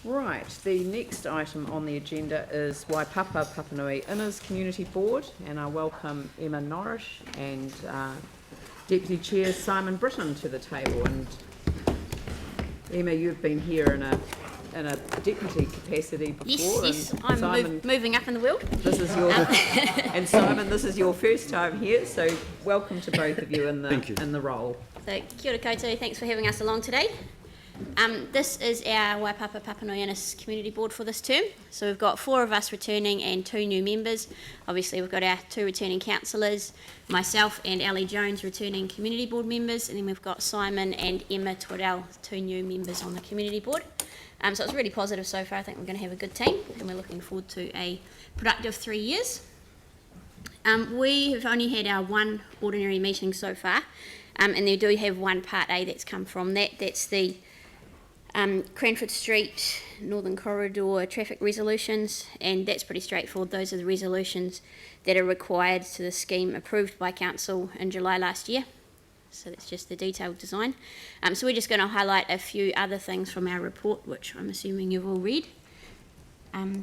Right, the next item on the agenda is Waipapa Papanui Innes Community Board, and I welcome Emma Norris and Deputy Chair Simon Britton to the table. And Emma, you've been here in a deputy capacity before. Yes, and I'm Simon, moving up in the world. This is your and Simon, this is your first time here, so welcome to both of you in the role. So kia ora koutou, thanks for having us along today. This is our Waipapa Papanui Innes Community Board for this term. So we've got 4 of us returning and 2 new members. Obviously we've got our 2 returning councillors, myself and Ellie Jones returning community board members, and then we've got Simon and Emma Twaddell, 2 new members on the community board. So it's really positive so far. I think we're going to have a good team and we're looking forward to a productive 3 years. We have only had our 1 ordinary meeting so far, and they do have 1 Part A that's come from that. That's the Cranford Street, Northern Corridor traffic resolutions, and that's pretty straightforward. Those are the resolutions that are required to the scheme approved by Council in July last year. So that's just the detailed design. So we're just going to highlight a few other things from our report, which I'm assuming you've all read.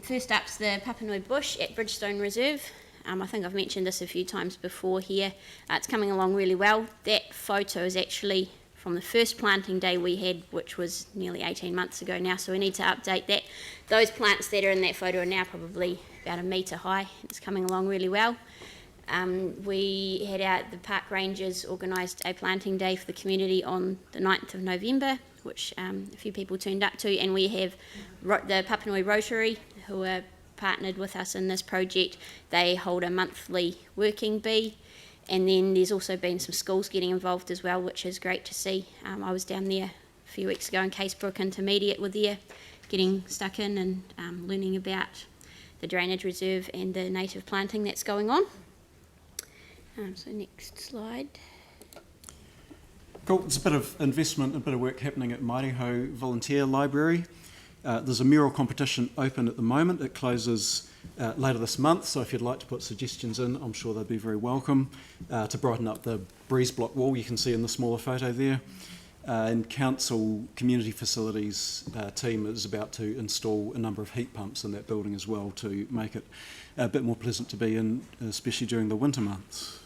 First up's the Papanui Bush at Bridgestone Reserve. I think I've mentioned this a few times before here. It's coming along really well. That photo is actually from the first planting day we had, which was nearly 18 months ago now, so we need to update that. Those plants that are in that photo are now probably about 1 metre high. It's coming along really well. We had the park rangers organised a planting day for the community on the 9th of November, which a few people turned up to, and we have the Papanui Rotary, who are partnered with us in this project. They hold a monthly working bee. And then there's also been some schools getting involved as well, which is great to see. I was down there a few weeks ago in Casebrook Intermediate with there, getting stuck in and learning about the drainage reserve and the native planting that's going on. So next slide. Cool, there's a bit of investment, a bit of work happening at Maireho Volunteer Library. There's a mural competition open at the moment. It closes later this month, so if you'd like to put suggestions in, I'm sure they'd be very welcome, to brighten up the breeze block wall you can see in the smaller photo there. And Council Community Facilities team is about to install a number of heat pumps in that building as well to make it a bit more pleasant to be in, especially during the winter months.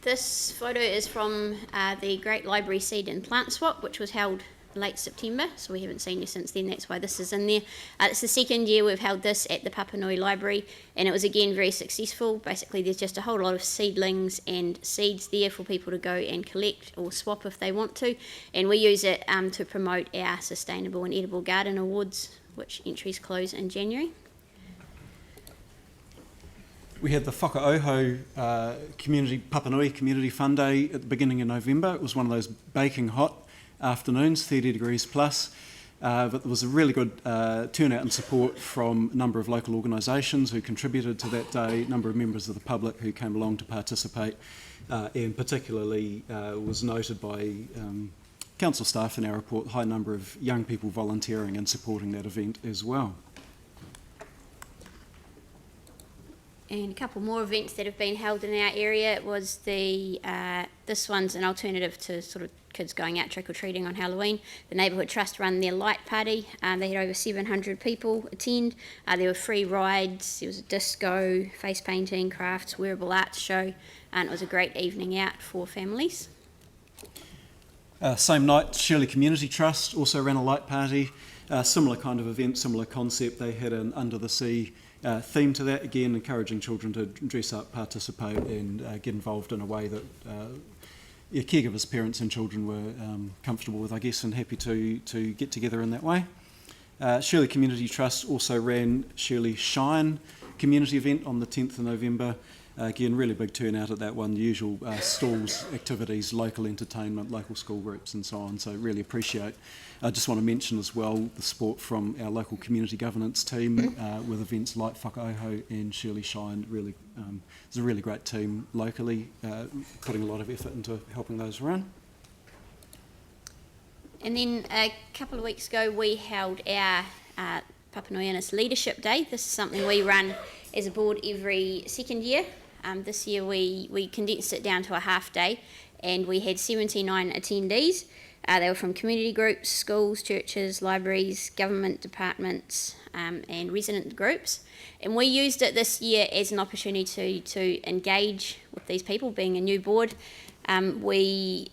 This photo is from the Great Library Seed and Plant Swap, which was held late September, so we haven't seen you since then. That's why this is in there. It's the second year we've held this at the Papanui Library, and it was again very successful. Basically there's just a whole lot of seedlings and seeds there for people to go and collect or swap if they want to, and we use it to promote our Sustainable and Edible Garden Awards, which entries close in January. We had the Whakaoho Papanui Community Fun Day at the beginning of November. It was one of those baking hot afternoons, 30 degrees plus, but there was a really good turnout and support from a number of local organisations who contributed to that day, a number of members of the public who came along to participate, and particularly was noted by council staff in our report, high number of young people volunteering and supporting that event as well. And a couple more events that have been held in our area. It was this one's an alternative to sort of kids going out trick-or-treating on Halloween. The Neighbourhood Trust run their light party. They had over 700 people attend. There were free rides, there was a disco, face painting, crafts, wearable arts show, and it was a great evening out for families. Same night, Shirley Community Trust also ran a light party. Similar kind of event, similar concept. They had an Under the Sea theme to that, again encouraging children to dress up, participate and get involved in a way that caregivers, parents and children were comfortable with, I guess, and happy to get together in that way. Shirley Community Trust also ran Shirley Shine community event on the 10th of November. Again, really big turnout at that one, the usual stalls, activities, local entertainment, local school groups and so on, so really appreciate. I just want to mention as well the support from our local community governance team with events like Whakaoho and Shirley Shine. Really, it's a really great team locally, putting a lot of effort into helping those run. And then a couple of weeks ago we held our Papanui Innes Leadership Day. This is something we run as a board every second year. This year we condensed it down to a half day and we had 79 attendees. They were from community groups, schools, churches, libraries, government departments, and resident groups. And we used it this year as an opportunity to engage with these people, being a new board. We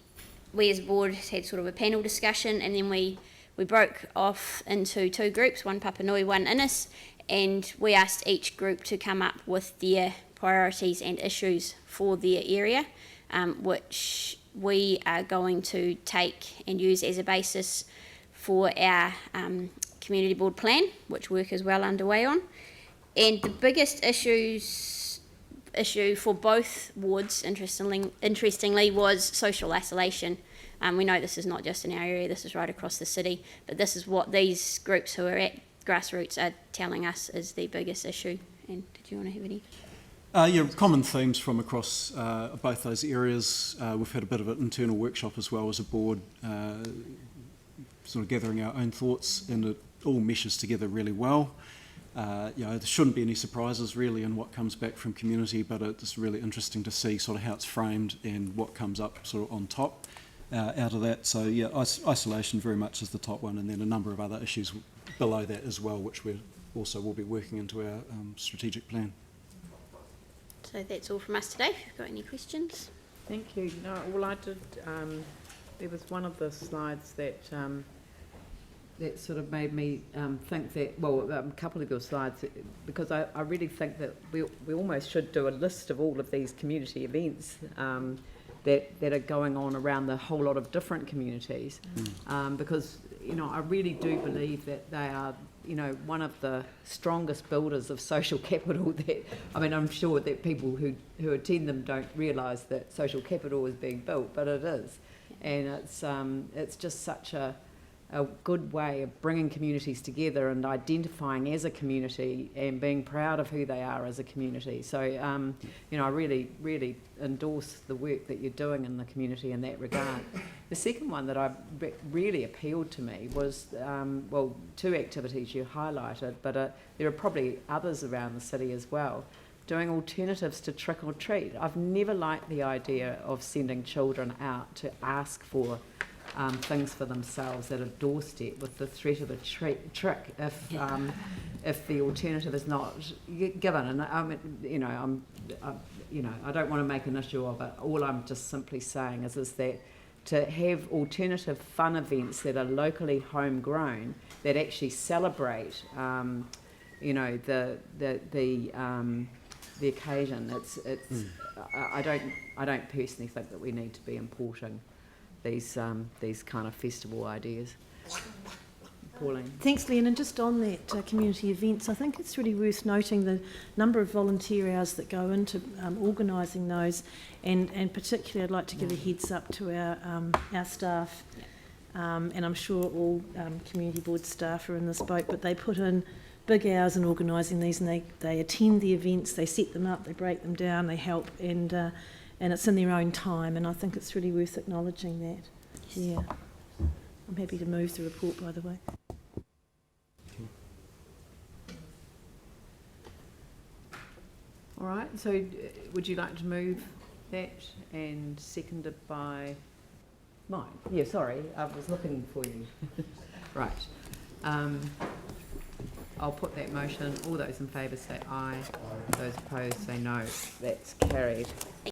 as a board had sort of a panel discussion, and then we broke off into two groups, one Papanui, one Innis, and we asked each group to come up with their priorities and issues for their area, which we are going to take and use as a basis for our community board plan, which work is well underway on. And the biggest issue for both wards, interestingly, was social isolation. We know this is not just in our area, this is right across the city, but this is what these groups who are at grassroots are telling us is the biggest issue. And did you want to have any? Common themes from across both those areas. We've had a bit of an internal workshop as well as a board, sort of gathering our own thoughts, and it all meshes together really well. There shouldn't be any surprises really in what comes back from community, but it's really interesting to see sort of how it's framed and what comes up sort of on top out of that. So yeah, isolation very much is the top one, and then a number of other issues below that as well, which we also will be working into our strategic plan. So that's all from us today. If you've got any questions. Thank you. No, all I did, there was one of the slides that that sort of made me think that, well, a couple of your slides, because I really think that we almost should do a list of all of these community events that are going on around the whole lot of different communities, because, I really do believe that they are, one of the strongest builders of social capital that, I'm sure that people who attend them don't realise that social capital is being built, but it is. And it's just such a good way of bringing communities together and identifying as a community and being proud of who they are as a community. So, I really, really endorse the work that you're doing in the community in that regard. The second one that really appealed to me was, two activities you highlighted, but there are probably others around the city as well, doing alternatives to trick or treat. I've never liked the idea of sending children out to ask for things for themselves at a doorstep with the threat of a trick if the alternative is not given. And I don't want to make an issue of it. All I'm just simply saying is that to have alternative fun events that are locally homegrown that actually celebrate, the occasion. I don't personally think that we need to be importing these kind of festival ideas. Pauline. Thanks, Leanne. And just on that community events, I think it's really worth noting the number of volunteer hours that go into organising those, and particularly I'd like to give a heads up to our staff, and I'm sure all community board staff are in this boat, but they put in big hours in organising these, and they attend the events, they set them up, they break them down, they help, and it's in their own time, and I think it's really worth acknowledging that. Yeah. I'm happy to move the report, by the way. All right, so would you like to move that, and seconded by mine? Yeah, sorry, I was looking for you. Right. I'll put that motion. All those in favour say aye. Those opposed say no. That's carried.